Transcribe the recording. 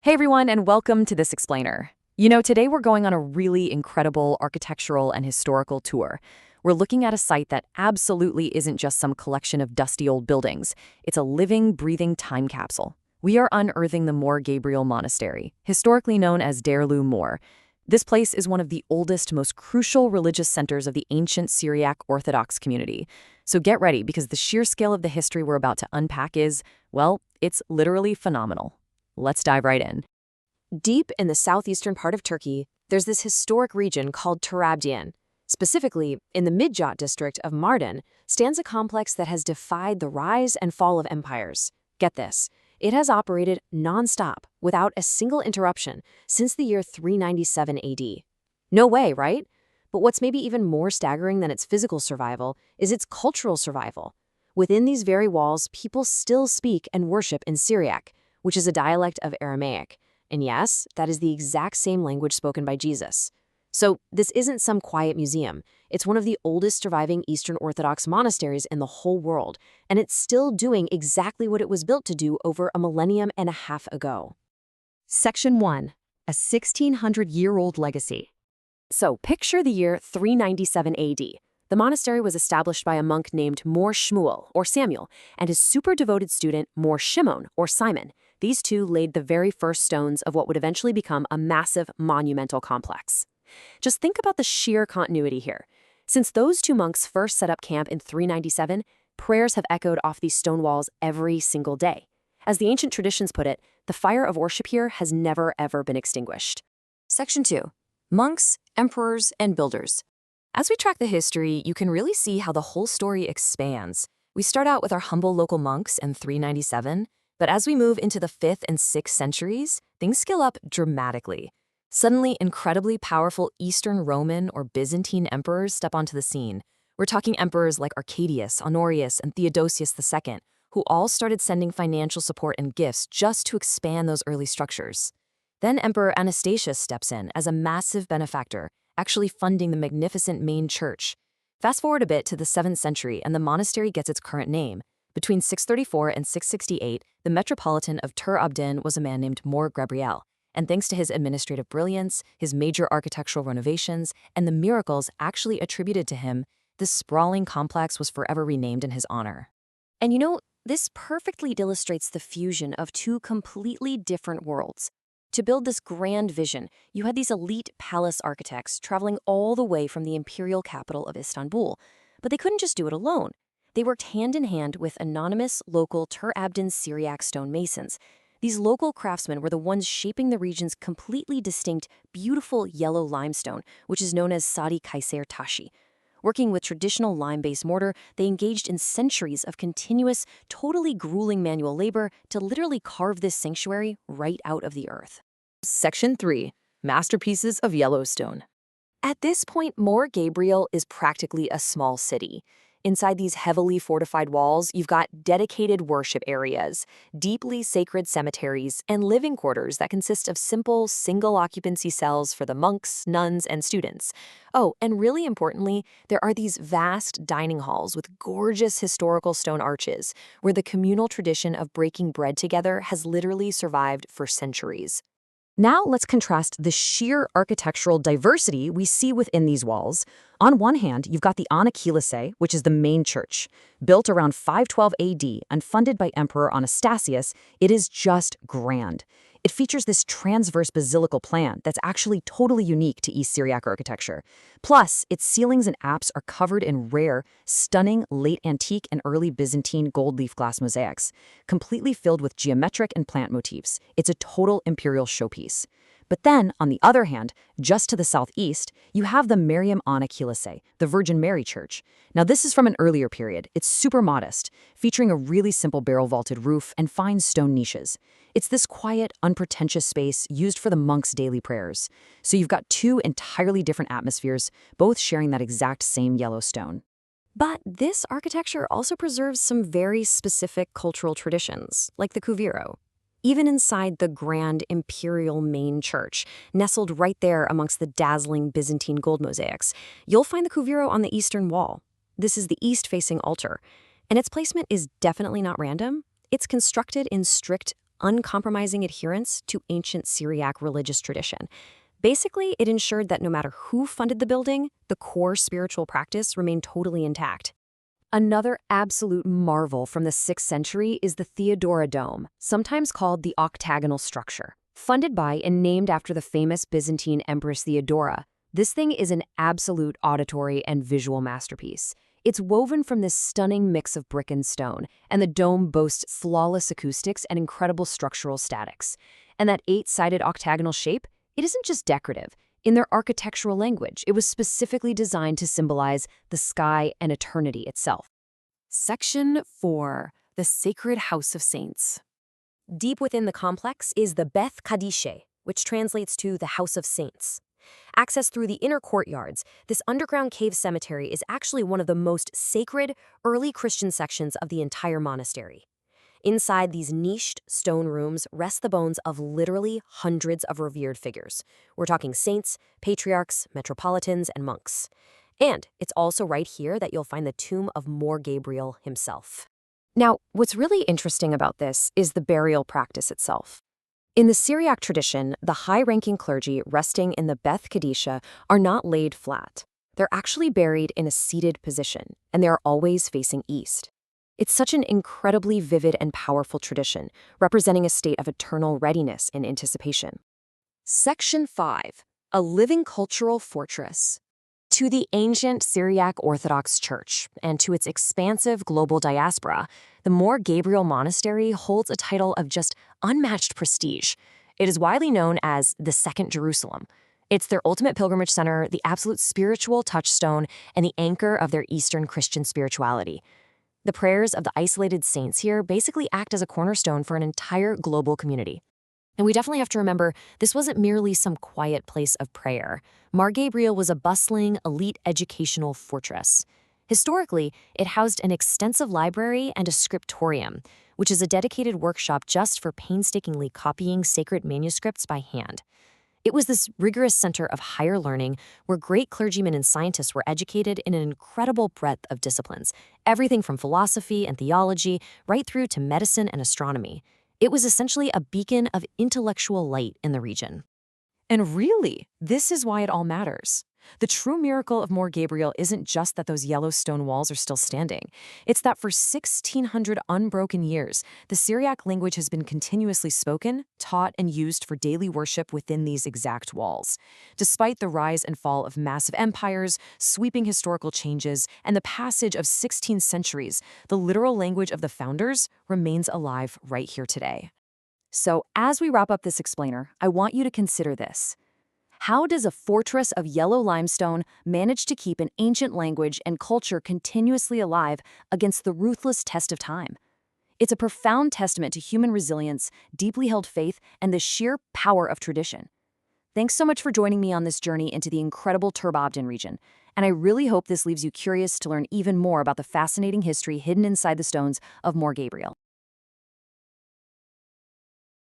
Hey everyone, and welcome to This Explainer. Today we're going on a really incredible architectural and historical tour. We're looking at a site that absolutely isn't just some collection of dusty old buildings. It's a living, breathing time capsule. We are unearthing the Gabriel Monastery, historically known as Derlu Mor. This place is one of the oldest, most crucial religious centers of the ancient Syriac Orthodox community. So get ready, because the sheer scale of the history we're about to unpack is, well, it's literally phenomenal. Let's dive right in. Deep in the southeastern part of Turkey, there's this historic region called Trabzon. Specifically, in the Midyat district of Mardin, stands a complex that has defied the rise and fall of empires. Get this, it has operated non-stop, without a single interruption, since the year 397 AD. No way, right? But what's maybe even more staggering than its physical survival is its cultural survival. Within these very walls, people still speak and worship in Syriac, which is a dialect of Aramaic. And yes, that is the exact same language spoken by Jesus. So this isn't some quiet museum. It's one of the oldest surviving Eastern Orthodox monasteries in the whole world, and it's still doing exactly what it was built to do over a millennium and a half ago. Section 1. A 1600-year-old legacy. So picture the year 397 AD. The monastery was established by a monk named Mor Shmuel, or Samuel, and his super devoted student Mor Shimon, or Simon. These two laid the very first stones of what would eventually become a massive monumental complex. Just think about the sheer continuity here. Since those two monks first set up camp in 397, prayers have echoed off these stone walls every single day. As the ancient traditions put it, the fire of worship here has never ever been extinguished. Section 2. Monks, Emperors, and Builders. As we track the history, you can really see how the whole story expands. We start out with our humble local monks in 397, but as we move into the 5th and 6th centuries, things scale up dramatically. Suddenly, incredibly powerful Eastern Roman or Byzantine emperors step onto the scene. We're talking emperors like Arcadius, Honorius, and Theodosius II, who all started sending financial support and gifts just to expand those early structures. Then Emperor Anastasius steps in as a massive benefactor, actually funding the magnificent main church. Fast forward a bit to the 7th century, and the monastery gets its current name. Between 634 and 668, the metropolitan of Tur Abdin was a man named Mor Gabriel, and thanks to his administrative brilliance, his major architectural renovations, and the miracles actually attributed to him, this sprawling complex was forever renamed in his honor. And this perfectly illustrates the fusion of two completely different worlds. To build this grand vision, you had these elite palace architects traveling all the way from the imperial capital of Istanbul. But they couldn't just do it alone. They worked hand in hand with anonymous local Tur Abdin Syriac stone masons. These local craftsmen were the ones shaping the region's completely distinct, beautiful yellow limestone, which is known as Sadi Kaiser Tashi. Working with traditional lime-based mortar, they engaged in centuries of continuous, totally grueling manual labor to literally carve this sanctuary right out of the earth. Section 3. Masterpieces of Yellowstone. At this point, Mor Gabriel is practically a small city. Inside these heavily fortified walls, you've got dedicated worship areas, deeply sacred cemeteries, and living quarters that consist of simple, single-occupancy cells for the monks, nuns, and students. Oh, and really importantly, there are these vast dining halls with gorgeous historical stone arches, where the communal tradition of breaking bread together has literally survived for centuries. Now let's contrast the sheer architectural diversity we see within these walls. On one hand, you've got the Ana Kilise, which is the main church. Built around 512 AD and funded by Emperor Anastasius, it is just grand. It features this transverse basilical plan that's actually totally unique to East Syriac architecture. Plus, its ceilings and apse are covered in rare, stunning late antique and early Byzantine gold leaf glass mosaics, completely filled with geometric and plant motifs. It's a total imperial showpiece. But then, on the other hand, just to the southeast, you have the Mariam Ana Kilise, the Virgin Mary Church. Now this is from an earlier period. It's super modest, featuring a really simple barrel-vaulted roof and fine stone niches. It's this quiet, unpretentious space used for the monks' daily prayers. So you've got two entirely different atmospheres, both sharing that exact same yellow stone. But this architecture also preserves some very specific cultural traditions, like the Kuviro. Even inside the grand imperial main church, nestled right there amongst the dazzling Byzantine gold mosaics, you'll find the Kuviro on the eastern wall. This is the east-facing altar, and its placement is definitely not random. It's constructed in strict uncompromising adherence to ancient Syriac religious tradition. Basically, it ensured that no matter who funded the building, the core spiritual practice remained totally intact. Another absolute marvel from the 6th century is the Theodora Dome, sometimes called the octagonal structure. Funded by and named after the famous Byzantine Empress Theodora, this thing is an absolute auditory and visual masterpiece. It's woven from this stunning mix of brick and stone, and the dome boasts flawless acoustics and incredible structural statics. And that 8-sided octagonal shape, it isn't just decorative. In their architectural language, it was specifically designed to symbolize the sky and eternity itself. Section 4. The Sacred House of Saints. Deep within the complex is the Beth Kadishe, which translates to the House of Saints. Accessed through the inner courtyards, this underground cave cemetery is actually one of the most sacred early Christian sections of the entire monastery. Inside these niched stone rooms rest the bones of literally hundreds of revered figures. We're talking saints, patriarchs, metropolitans, and monks. And it's also right here that you'll find the tomb of More Gabriel himself. Now, what's really interesting about this is the burial practice itself. In the Syriac tradition, the high-ranking clergy resting in the Beth Kadisha are not laid flat. They're actually buried in a seated position, and they are always facing east. It's such an incredibly vivid and powerful tradition, representing a state of eternal readiness and anticipation. Section 5. A Living Cultural Fortress. To the ancient Syriac Orthodox Church and to its expansive global diaspora, the More Gabriel Monastery holds a title of just unmatched prestige. It is widely known as the Second Jerusalem. It's their ultimate pilgrimage center, the absolute spiritual touchstone, and the anchor of their Eastern Christian spirituality. The prayers of the isolated saints here basically act as a cornerstone for an entire global community. And we definitely have to remember, this wasn't merely some quiet place of prayer. Mar Gabriel was a bustling, elite educational fortress. Historically, it housed an extensive library and a scriptorium, which is a dedicated workshop just for painstakingly copying sacred manuscripts by hand. It was this rigorous center of higher learning where great clergymen and scientists were educated in an incredible breadth of disciplines, everything from philosophy and theology right through to medicine and astronomy. It was essentially a beacon of intellectual light in the region. And really, this is why it all matters. The true miracle of More Gabriel isn't just that those yellow stone walls are still standing. It's that for 1,600 unbroken years, the Syriac language has been continuously spoken, taught, and used for daily worship within these exact walls. Despite the rise and fall of massive empires, sweeping historical changes, and the passage of 16 centuries, the literal language of the founders remains alive right here today. So, as we wrap up this explainer, I want you to consider this. How does a fortress of yellow limestone manage to keep an ancient language and culture continuously alive against the ruthless test of time? It's a profound testament to human resilience, deeply held faith, and the sheer power of tradition. Thanks so much for joining me on this journey into the incredible Turbabdin region, and I really hope this leaves you curious to learn even more about the fascinating history hidden inside the stones of More Gabriel.